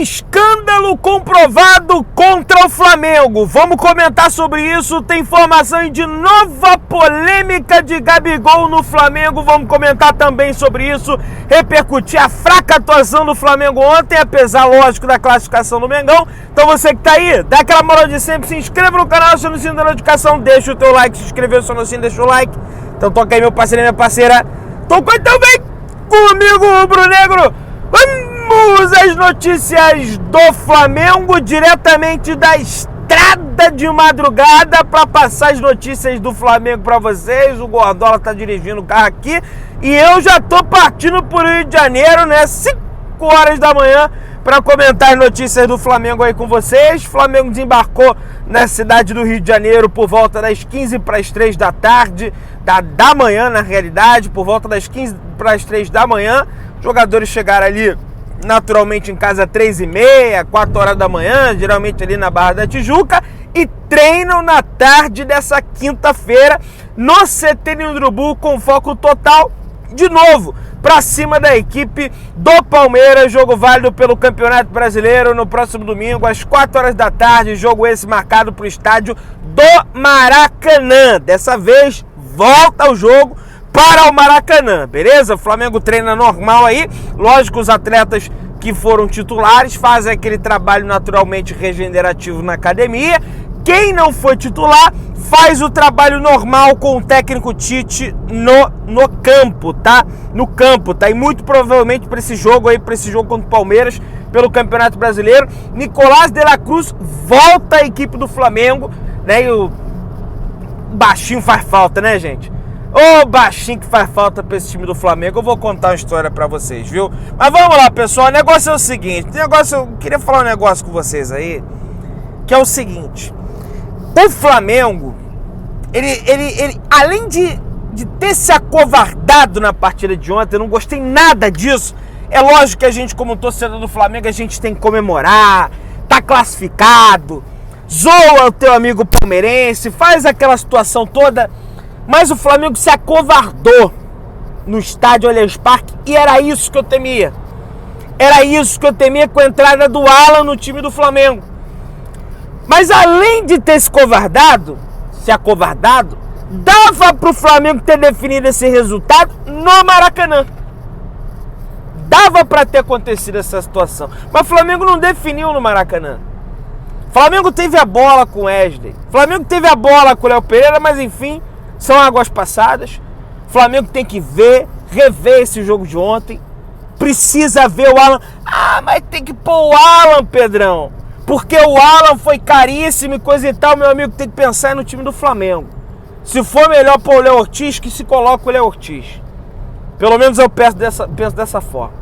Escândalo comprovado contra o Flamengo. Vamos comentar sobre isso. Tem informação de nova polêmica de Gabigol no Flamengo. Vamos comentar também sobre isso. Repercutir a fraca atuação do Flamengo ontem, apesar, lógico, da classificação do Mengão. Então você que tá aí, dá aquela moral de sempre. Se inscreva no canal, aciona o sininho da notificação. Deixa o teu like, se inscreveu, aciona o sininho, deixa o like. Então toca aí, meu parceiro e minha parceira. Toca também comigo, rubro-negro. Vamos às notícias do Flamengo, diretamente da estrada de madrugada, para passar as notícias do Flamengo para vocês. O Gordola tá dirigindo o carro aqui e eu já tô partindo pro Rio de Janeiro, né? 5 horas da manhã, para comentar as notícias do Flamengo aí com vocês. O Flamengo desembarcou na cidade do Rio de Janeiro por volta das 15 para as 3 da tarde, da manhã na realidade, por volta das 15 para as 3 da manhã. Os jogadores chegaram ali naturalmente em casa 3h30, 4 horas da manhã, geralmente ali na Barra da Tijuca, e treinam na tarde dessa quinta-feira no CT Ninho do Urubu, com foco total, de novo, para cima da equipe do Palmeiras. Jogo válido pelo Campeonato Brasileiro no próximo domingo, às 4 horas da tarde, jogo esse marcado para o estádio do Maracanã. Dessa vez, volta o jogo para o Maracanã, beleza? O Flamengo treina normal aí, lógico, os atletas que foram titulares fazem aquele trabalho naturalmente regenerativo na academia. Quem não foi titular faz o trabalho normal com o técnico Tite no campo, tá? No campo, tá? E muito provavelmente para esse jogo aí, para esse jogo contra o Palmeiras pelo Campeonato Brasileiro, Nicolás de la Cruz volta à equipe do Flamengo, né? E o baixinho faz falta, né, gente? Ô, baixinho que faz falta pra esse time do Flamengo. Eu vou contar uma história pra vocês, viu? Mas vamos lá, pessoal. O negócio é o seguinte. Eu queria falar um negócio com vocês aí, que é o seguinte. O Flamengo, ele além de ter se acovardado na partida de ontem, eu não gostei nada disso. É lógico que a gente, como torcedor do Flamengo, a gente tem que comemorar, tá classificado, zoa o teu amigo palmeirense, faz aquela situação toda. Mas o Flamengo se acovardou no estádio Allianz Parque e era isso que eu temia. Era isso que eu temia com a entrada do Alan no time do Flamengo. Mas além de ter se acovardado, dava para o Flamengo ter definido esse resultado no Maracanã. Dava para ter acontecido essa situação. Mas o Flamengo não definiu no Maracanã. O Flamengo teve a bola com o Wesley. O Flamengo teve a bola com o Léo Pereira, mas enfim, são águas passadas. O Flamengo tem que rever esse jogo de ontem. Precisa ver o Alan. Ah, mas tem que pôr o Alan, Pedrão. Porque o Alan foi caríssimo e coisa e tal. Meu amigo, tem que pensar no time do Flamengo. Se for melhor pôr o Léo Ortiz, que se coloque o Léo Ortiz. Pelo menos eu penso dessa forma,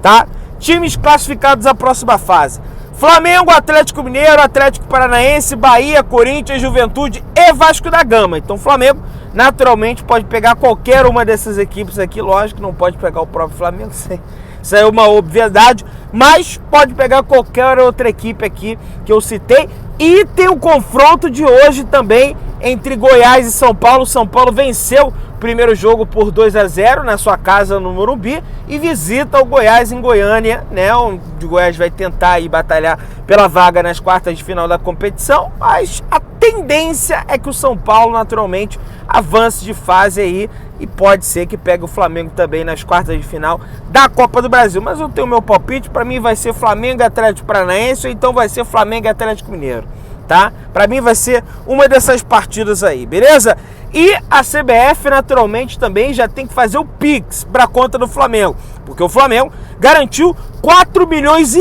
tá? Times classificados à próxima fase: Flamengo, Atlético Mineiro, Atlético Paranaense, Bahia, Corinthians, Juventude e Vasco da Gama. Então o Flamengo naturalmente pode pegar qualquer uma dessas equipes aqui. Lógico que não pode pegar o próprio Flamengo, isso é uma obviedade, mas pode pegar qualquer outra equipe aqui que eu citei. E tem o confronto de hoje também entre Goiás e São Paulo. São Paulo venceu o primeiro jogo por 2-0 na sua casa no Morumbi e visita o Goiás em Goiânia, né? Onde o Goiás vai tentar aí batalhar pela vaga nas quartas de final da competição, mas a tendência é que o São Paulo naturalmente avance de fase aí e pode ser que pegue o Flamengo também nas quartas de final da Copa do Brasil. Mas eu tenho o meu palpite, para mim vai ser Flamengo e Atlético Paranaense, ou então vai ser Flamengo e Atlético Mineiro, tá? Para mim vai ser uma dessas partidas aí, beleza? E a CBF naturalmente também já tem que fazer o Pix para a conta do Flamengo, porque o Flamengo garantiu 4,5 milhões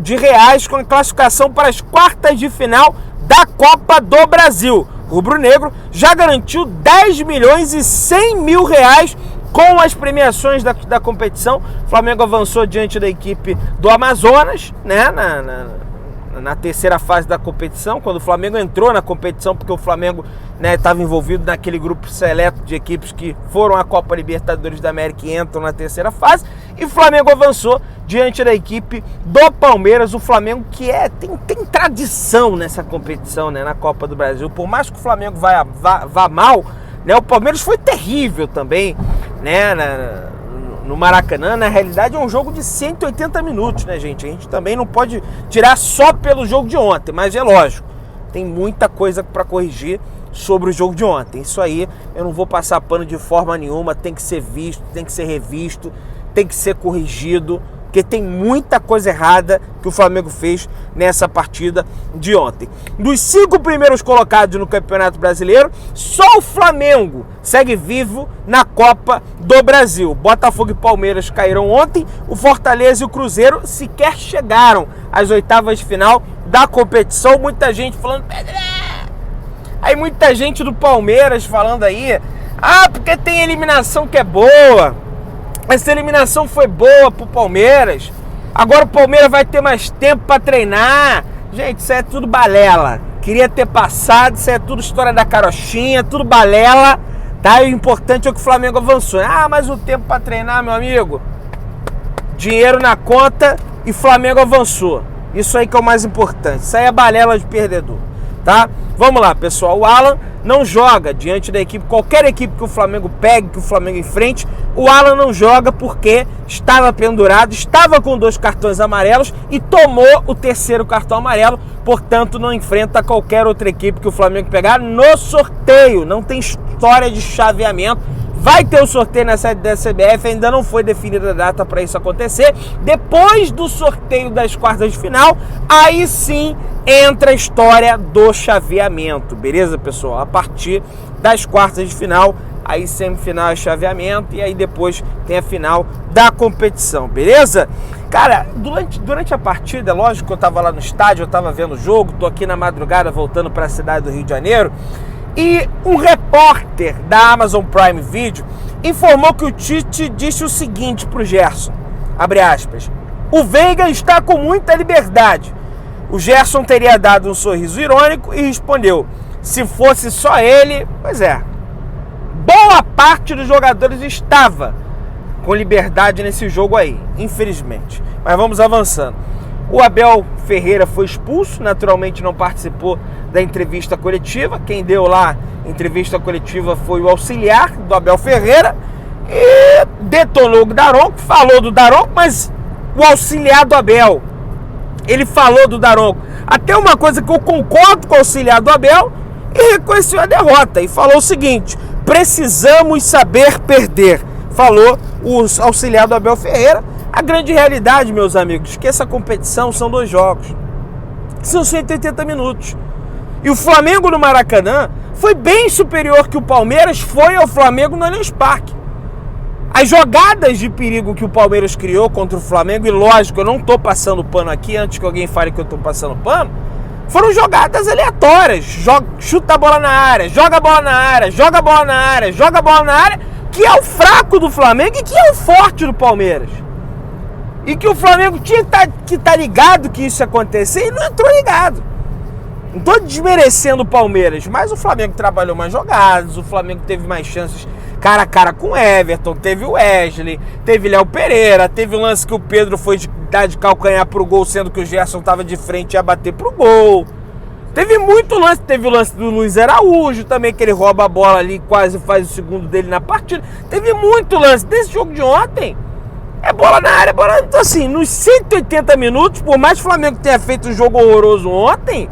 de reais com a classificação para as quartas de final da Copa do Brasil. O rubro-negro já garantiu 10,1 milhões reais com as premiações da competição. O Flamengo avançou diante da equipe do Amazonas, né, na terceira fase da competição, quando o Flamengo entrou na competição, porque o Flamengo, né, estava envolvido naquele grupo seleto de equipes que foram à Copa Libertadores da América e entram na terceira fase, e o Flamengo avançou diante da equipe do Palmeiras. O Flamengo que tem tradição nessa competição, né, na Copa do Brasil. Por mais que o Flamengo vá mal, né, o Palmeiras foi terrível também, né, no Maracanã, na realidade, é um jogo de 180 minutos, né, gente? A gente também não pode tirar só pelo jogo de ontem, mas é lógico, tem muita coisa para corrigir sobre o jogo de ontem. Isso aí eu não vou passar pano de forma nenhuma, tem que ser visto, tem que ser revisto, tem que ser corrigido, porque tem muita coisa errada que o Flamengo fez nessa partida de ontem. Dos 5 primeiros colocados no Campeonato Brasileiro, só o Flamengo segue vivo na Copa do Brasil. Botafogo e Palmeiras caíram ontem, o Fortaleza e o Cruzeiro sequer chegaram às oitavas de final da competição. Muita gente falando... Aí muita gente do Palmeiras falando aí, porque tem eliminação que é boa. Essa eliminação foi boa pro Palmeiras. Agora o Palmeiras vai ter mais tempo para treinar. Gente, isso é tudo balela. Queria ter passado, isso é tudo história da carochinha, tudo balela, tá? E o importante é que o Flamengo avançou. Mas o tempo para treinar, meu amigo. Dinheiro na conta e Flamengo avançou. Isso aí que é o mais importante. Isso aí é balela de perdedor, tá? Vamos lá, pessoal. O Alan não joga diante da equipe, qualquer equipe que o Flamengo pegue, que o Flamengo enfrente, o Alan não joga porque estava pendurado, estava com 2 cartões amarelos e tomou o 3º cartão amarelo, portanto não enfrenta qualquer outra equipe que o Flamengo pegar no sorteio. Não tem história de chaveamento. Vai ter o sorteio na sede da CBF, ainda não foi definida a data para isso acontecer. Depois do sorteio das quartas de final, aí sim entra a história do chaveamento, beleza, pessoal? A partir das quartas de final, aí semifinal é chaveamento e aí depois tem a final da competição, beleza? Cara, durante a partida, lógico que eu tava lá no estádio, eu tava vendo o jogo, tô aqui na madrugada voltando para a cidade do Rio de Janeiro, e um repórter da Amazon Prime Video informou que o Tite disse o seguinte pro Gerson, abre aspas, o Veiga está com muita liberdade. O Gerson teria dado um sorriso irônico e respondeu, se fosse só ele, pois é, boa parte dos jogadores estava com liberdade nesse jogo aí, infelizmente. Mas vamos avançando. O Abel Ferreira foi expulso, naturalmente não participou da entrevista coletiva. Quem deu lá a entrevista coletiva foi o auxiliar do Abel Ferreira e detonou o Daronco, falou do Daronco, mas o auxiliar do Abel, ele falou do Daronco. Até uma coisa que eu concordo com o auxiliar do Abel e reconheceu a derrota e falou o seguinte, precisamos saber perder, falou o auxiliar do Abel Ferreira. A grande realidade, meus amigos, é que essa competição são 2 jogos, são 180 minutos. E o Flamengo no Maracanã foi bem superior que o Palmeiras foi ao Flamengo no Allianz Parque. As jogadas de perigo que o Palmeiras criou contra o Flamengo, e lógico, eu não estou passando pano aqui, antes que alguém fale que eu estou passando pano, foram jogadas aleatórias. Chuta a bola na área, joga a bola na área, joga a bola na área, joga a bola na área, que é o fraco do Flamengo e que é o forte do Palmeiras. E que o Flamengo tinha que estar ligado que isso ia acontecer e não entrou ligado. Não estou desmerecendo o Palmeiras, mas o Flamengo trabalhou mais jogadas, o Flamengo teve mais chances cara a cara com o Everton, teve o Wesley, teve Léo Pereira, teve o lance que o Pedro foi dar de calcanhar pro gol, sendo que o Gerson estava de frente e ia bater pro gol. Teve muito lance, teve o lance do Luiz Araújo também, que ele rouba a bola ali e quase faz o segundo dele na partida. Teve muito lance desse jogo de ontem. É bola na área, bola... Então assim, nos 180 minutos, por mais que o Flamengo tenha feito um jogo horroroso ontem,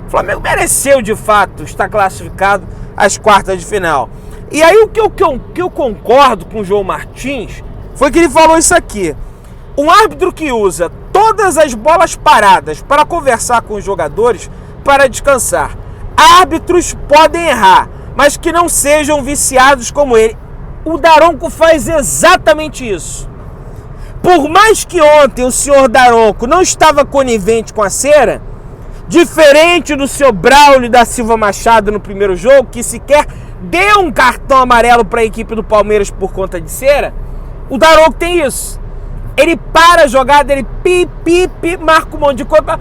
o Flamengo mereceu de fato estar classificado às quartas de final. E aí o que eu concordo com o João Martins foi que ele falou isso aqui. Um árbitro que usa todas as bolas paradas para conversar com os jogadores para descansar. Árbitros podem errar, mas que não sejam viciados como ele. O Daronco faz exatamente isso. Por mais que ontem o senhor Daronco não estava conivente com a cera, diferente do seu Braulio da Silva Machado no primeiro jogo, que sequer deu um cartão amarelo para a equipe do Palmeiras por conta de cera, o Daronco tem isso. Ele para a jogada, ele marca um monte de coisa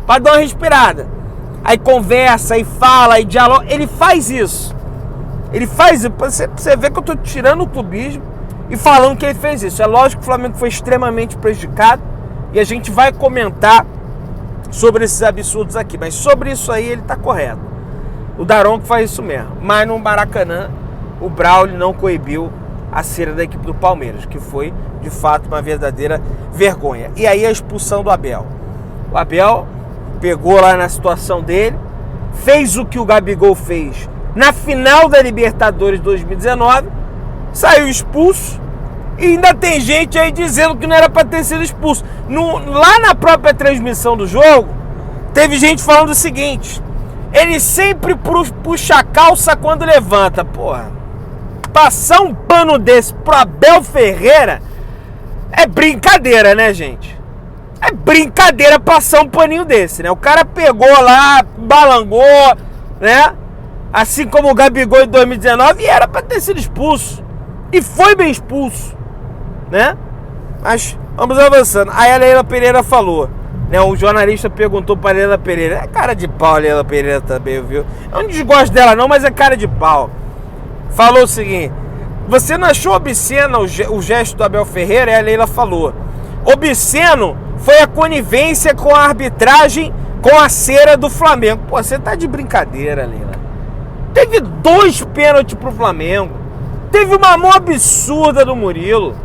para dar uma respirada. Aí conversa, aí fala, aí dialoga. Ele faz isso. Ele faz isso. Você vê que eu estou tirando o clubismo e falando que ele fez isso. É lógico que o Flamengo foi extremamente prejudicado e a gente vai comentar sobre esses absurdos aqui, mas sobre isso aí ele está correto. O Daronco faz isso mesmo, mas no Maracanã o Braulio não coibiu a cera da equipe do Palmeiras, que foi, de fato, uma verdadeira vergonha. E aí a expulsão do Abel. O Abel pegou lá na situação dele, fez o que o Gabigol fez na final da Libertadores 2019, saiu expulso, e ainda tem gente aí dizendo que não era para ter sido expulso. Lá na própria transmissão do jogo, teve gente falando o seguinte: ele sempre puxa a calça quando levanta. Porra, passar um pano desse pro Abel Ferreira é brincadeira, né, gente? É brincadeira passar um paninho desse, né? O cara pegou lá, balangou, né? Assim como o Gabigol em 2019, e era pra ter sido expulso. E foi bem expulso, né? Mas vamos avançando. Aí a Leila Pereira falou, né? Um jornalista perguntou pra Leila Pereira. É cara de pau a Leila Pereira também, viu? Eu não desgosto dela não, mas é cara de pau. Falou o seguinte: você não achou obsceno o gesto do Abel Ferreira? E a Leila falou: obsceno foi a conivência com a arbitragem com a cera do Flamengo. Pô, você tá de brincadeira, Leila. Teve 2 pênaltis pro Flamengo. Teve uma mão absurda do Murilo.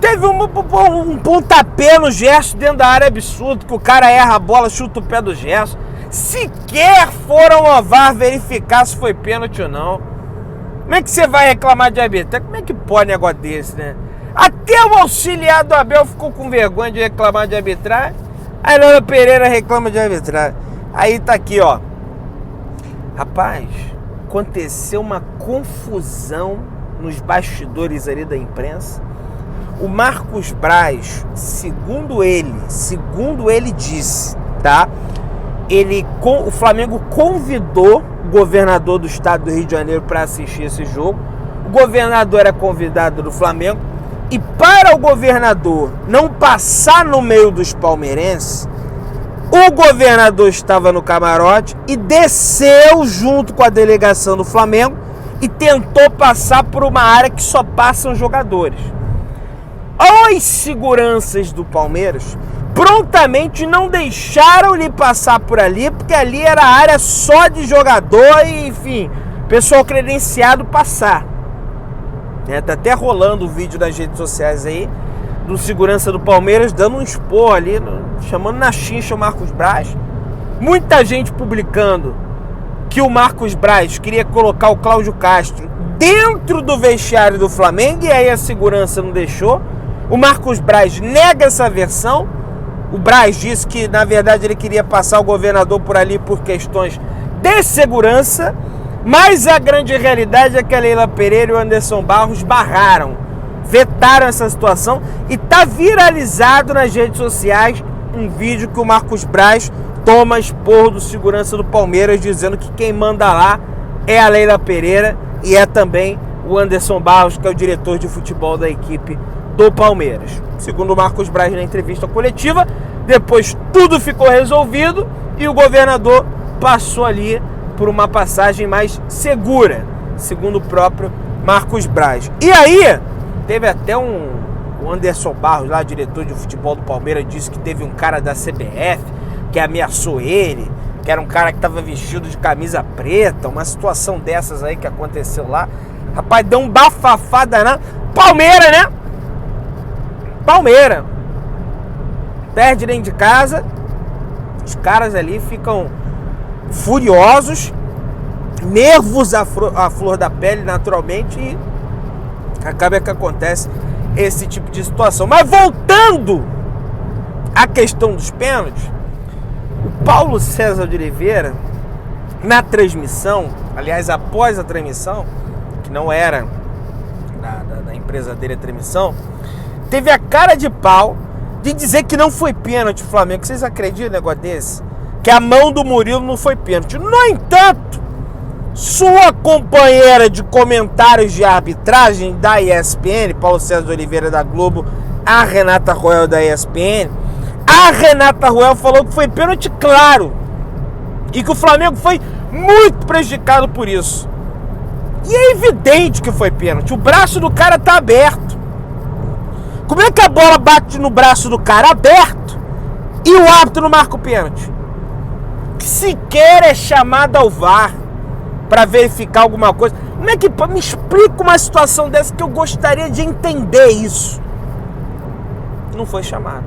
Teve um pontapé no Gerson dentro da área absurdo, que o cara erra a bola, chuta o pé do Gerson. Sequer foram ao VAR verificar se foi pênalti ou não. Como é que você vai reclamar de arbitragem? Como é que pode um negócio desse, né? Até o auxiliar do Abel ficou com vergonha de reclamar de arbitragem. Aí Leila Pereira reclama de arbitragem. Aí tá aqui, ó. Rapaz, aconteceu uma confusão nos bastidores ali da imprensa. O Marcos Braz, segundo ele disse, tá? O Flamengo convidou o governador do estado do Rio de Janeiro para assistir esse jogo. O governador era convidado do Flamengo. E para o governador não passar no meio dos palmeirenses, o governador estava no camarote e desceu junto com a delegação do Flamengo e tentou passar por uma área que só passam jogadores. Os seguranças do Palmeiras prontamente não deixaram ele passar por ali, porque ali era área só de jogador e, enfim, pessoal credenciado passar. Tá até rolando o vídeo nas redes sociais aí do segurança do Palmeiras dando um expor ali, chamando na chincha o Marcos Braz. Muita gente publicando que o Marcos Braz queria colocar o Cláudio Castro dentro do vestiário do Flamengo, e aí a segurança não deixou. O Marcos Braz nega essa versão. O Braz disse que, na verdade, ele queria passar o governador por ali por questões de segurança, mas a grande realidade é que a Leila Pereira e o Anderson Barros barraram, vetaram essa situação, e tá viralizado nas redes sociais um vídeo que o Marcos Braz toma esporro do segurança do Palmeiras, dizendo que quem manda lá é a Leila Pereira e é também o Anderson Barros, que é o diretor de futebol da equipe do Palmeiras. Segundo o Marcos Braz na entrevista coletiva, depois tudo ficou resolvido e o governador passou ali por uma passagem mais segura, segundo o próprio Marcos Braz. E aí, teve até o Anderson Barros, lá, diretor de futebol do Palmeiras, disse que teve um cara da CBF que ameaçou ele, que era um cara que estava vestido de camisa preta, uma situação dessas aí que aconteceu lá. Rapaz, deu um bafafá danado. Palmeiras, né? Palmeiras. Perde dentro de casa, os caras ali ficam furiosos, nervos à flor da pele naturalmente, e acaba que acontece esse tipo de situação. Mas voltando à questão dos pênaltis, o Paulo César de Oliveira, na transmissão, aliás, após a transmissão, que não era da empresa dele a transmissão, teve a cara de pau de dizer que não foi pênalti o Flamengo. Vocês acreditam no negócio desse? Que a mão do Murilo não foi pênalti. No entanto, sua companheira de comentários de arbitragem da ESPN, Paulo César de Oliveira da Globo, a Renata Roel da ESPN, a Renata Roel falou que foi pênalti claro e que o Flamengo foi muito prejudicado por isso. E é evidente que foi pênalti. O braço do cara tá aberto. Como é que a bola bate no braço do cara aberto e o árbitro não marca o pênalti? Que sequer é chamado ao VAR para verificar alguma coisa. Como é que me explica uma situação dessa que eu gostaria de entender isso? Não foi chamado.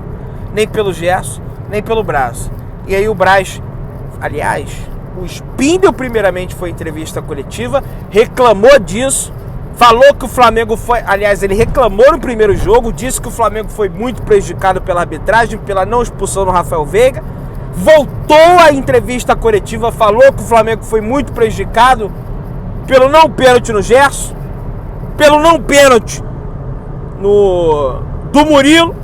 Nem pelo Gerson, nem pelo Braz. E aí o Braz, aliás, o Spindel primeiramente foi em entrevista coletiva, reclamou disso, falou que o Flamengo foi... Aliás, ele reclamou no primeiro jogo, disse que o Flamengo foi muito prejudicado pela arbitragem, pela não expulsão do Rafael Veiga. Voltou à entrevista coletiva, falou que o Flamengo foi muito prejudicado pelo não pênalti no Gerson, pelo não pênalti do Murilo,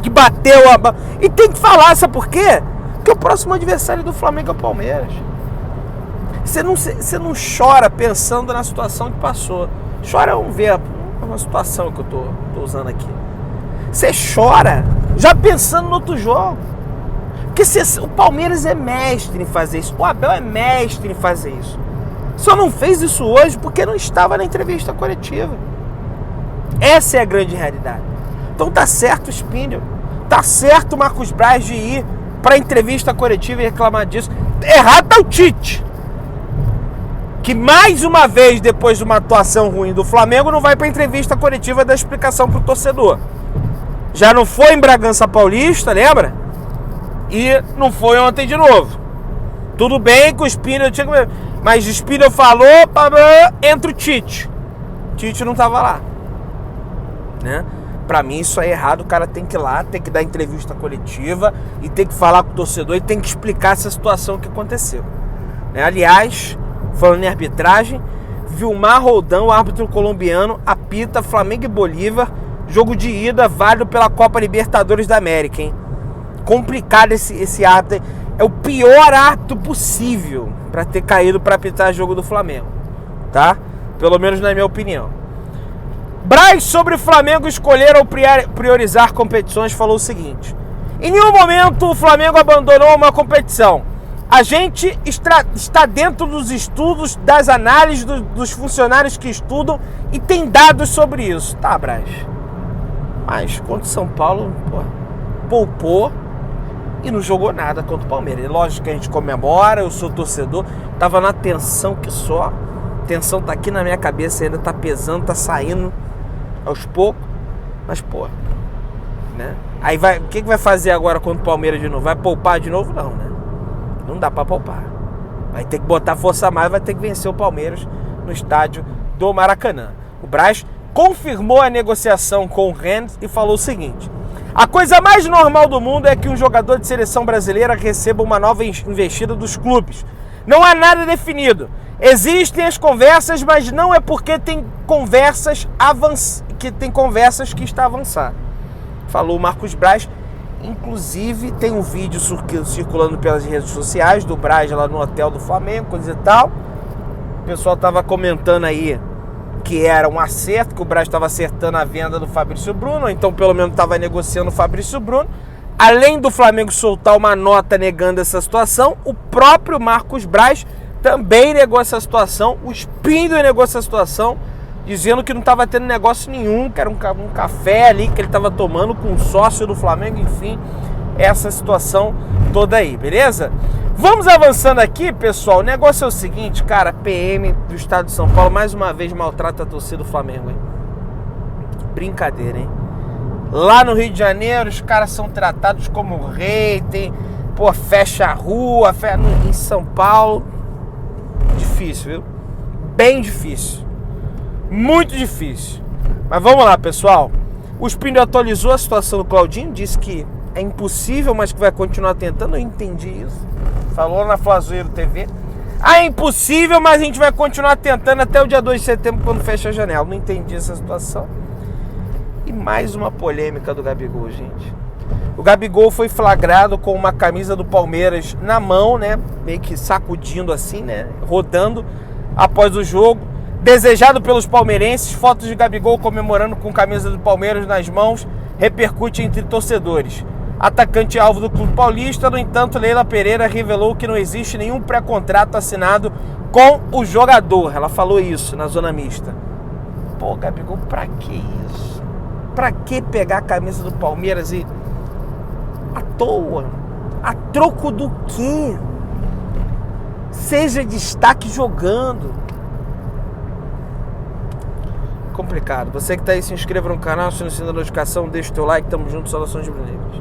que bateu a... E tem que falar, sabe por quê? Porque o próximo adversário do Flamengo é o Palmeiras. Você não chora pensando na situação que passou. Chora é um verbo, é uma situação que eu tô usando aqui. Você chora já pensando no outro jogo. Porque o Palmeiras é mestre em fazer isso. O Abel é mestre em fazer isso. Só não fez isso hoje porque não estava na entrevista coletiva. Essa é a grande realidade. Então tá certo o Spindel, tá certo o Marcos Braz de ir para a entrevista coletiva e reclamar disso. Errado tá o Tite, que mais uma vez, depois de uma atuação ruim do Flamengo, não vai para a entrevista coletiva dar explicação pro torcedor. Já não foi em Bragança Paulista, lembra? E não foi ontem de novo. Tudo bem que o Spindel tinha que... Mas o Spindel falou, entra o Tite. O Tite não tava lá, né? Pra mim isso é errado. O cara tem que ir lá, tem que dar entrevista coletiva e tem que falar com o torcedor e tem que explicar essa situação que aconteceu, né? Aliás, falando em arbitragem, Vilmar Roldão, árbitro colombiano, apita Flamengo e Bolívar, jogo de ida válido pela Copa Libertadores da América, hein? Complicado esse árbitro. É o pior árbitro possível para ter caído para apitar jogo do Flamengo, tá? Pelo menos na minha opinião. Braz, sobre o Flamengo escolher ou priorizar competições, falou o seguinte: em nenhum momento o Flamengo abandonou uma competição. A gente está dentro dos estudos, das análises dos funcionários que estudam e tem dados sobre isso. Tá, Braz. Mas contra o São Paulo, poupou e não jogou nada contra o Palmeiras. E lógico que a gente comemora, eu sou torcedor, tava na tensão que só. A tensão tá aqui na minha cabeça, ainda tá pesando, tá saindo aos poucos. Mas, né? Aí vai, o que vai fazer agora contra o Palmeiras de novo? Vai poupar de novo? Não, né? Não dá pra poupar. Vai ter que botar força a mais, vai ter que vencer o Palmeiras no estádio do Maracanã. O Braz confirmou a negociação com o Rennes e falou o seguinte: a coisa mais normal do mundo é que um jogador de seleção brasileira receba uma nova investida dos clubes. Não há nada definido. Existem as conversas, mas não é porque tem conversas que está avançando. Falou o Marcos Braz. Inclusive tem um vídeo circulando pelas redes sociais do Braz lá no hotel do Flamengo, coisa e tal. O pessoal estava comentando aí que era um acerto, que o Braz estava acertando a venda do Fabrício Bruno, ou então pelo menos estava negociando o Fabrício Bruno. Além do Flamengo soltar uma nota negando essa situação, o próprio Marcos Braz também negou essa situação, o Spindel negou essa situação, dizendo que não estava tendo negócio nenhum, que era um café ali que ele estava tomando com um sócio do Flamengo, enfim, essa situação toda aí, beleza? Vamos avançando aqui, pessoal. O negócio é o seguinte, cara, PM do estado de São Paulo mais uma vez maltrata a torcida do Flamengo, hein? Brincadeira, hein? Lá no Rio de Janeiro, os caras são tratados como rei, tem, fecha a rua, em São Paulo, difícil, viu? Bem difícil. Muito difícil. Mas vamos lá, pessoal. O Spindel atualizou a situação do Claudinho, disse que é impossível, mas que vai continuar tentando. Eu entendi isso. Falou na Flazoeiro TV. É impossível, mas a gente vai continuar tentando até o dia 2 de setembro, quando fecha a janela. Não entendi essa situação. E mais uma polêmica do Gabigol, gente. O Gabigol foi flagrado com uma camisa do Palmeiras na mão, né? Meio que sacudindo assim, né? Rodando após o jogo. Desejado pelos palmeirenses, fotos de Gabigol comemorando com camisa do Palmeiras nas mãos repercute entre torcedores. Atacante alvo do Clube Paulista, no entanto, Leila Pereira revelou que não existe nenhum pré-contrato assinado com o jogador. Ela falou isso na zona mista. Gabigol, pra que isso? Pra que pegar a camisa do Palmeiras e... à toa? A troco do quê? Seja destaque jogando. complicado. Você que tá aí, se inscreva no canal, se não sininho da notificação, deixa o teu like, tamo junto, saudações rubro-negras.